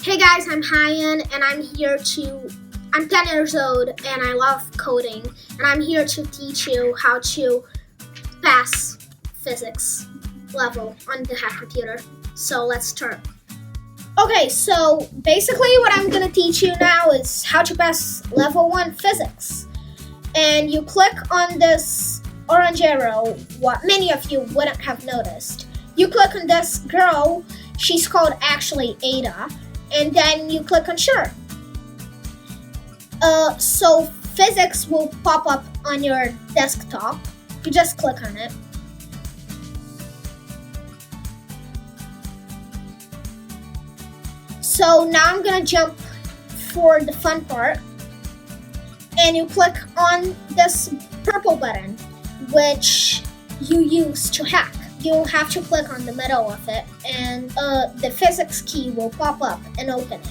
Hey guys, I'm Hyan and I'm 10 years old and I love coding and I'm here to teach you how to pass physics level on the hack computer. So let's start. Okay, so basically what I'm gonna teach you now is how to pass level 1 physics. And you click on this orange arrow, what many of you wouldn't have noticed. You click on this girl, she's called actually Ada, and then you click on sure. So physics will pop up on your desktop. You just click on it. So now I'm gonna jump for the fun part, and you click on this purple button, which you use to hack. You'll have to click on the middle of it, and the physics key will pop up and open it.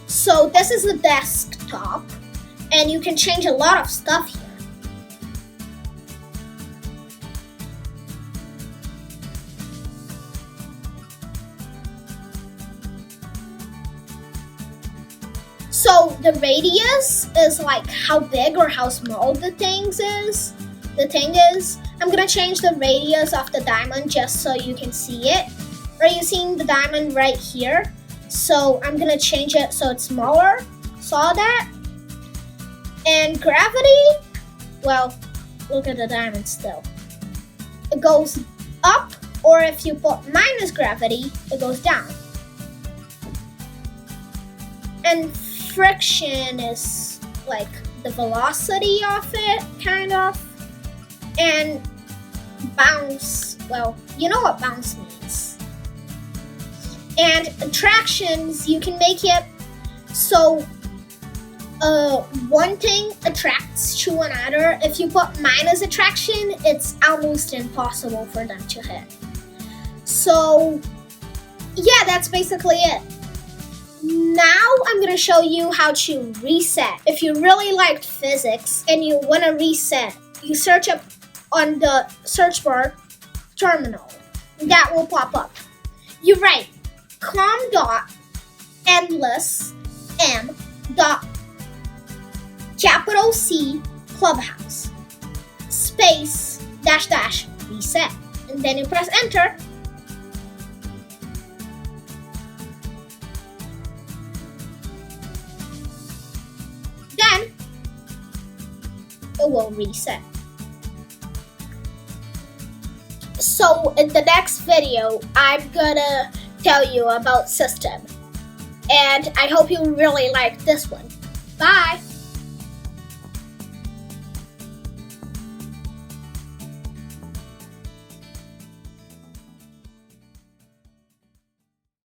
So this is the desktop, and you can change a lot of stuff here. So the radius is like how big or how small the thing is. I'm gonna change the radius of the diamond just so you can see it. Are you seeing the diamond right here? So I'm gonna change it so it's smaller. Saw that? And gravity, well, look at the diamond still. It goes up, or if you put minus gravity, it goes down. And friction is like the velocity of it, kind of. And bounce, well, you know what bounce means. And attractions, you can make it so one thing attracts to another. If you put minus attraction, it's almost impossible for them to hit. So yeah, that's basically it. Now I'm gonna show you how to reset. If you really liked physics and you wanna reset, you search up on the search bar terminal. That will pop up. You write com.endless m dot capital C clubhouse space dash dash reset, and then you press enter. Then it will reset. So in the next video, I'm gonna tell you about system. And I hope you really like this one. Bye!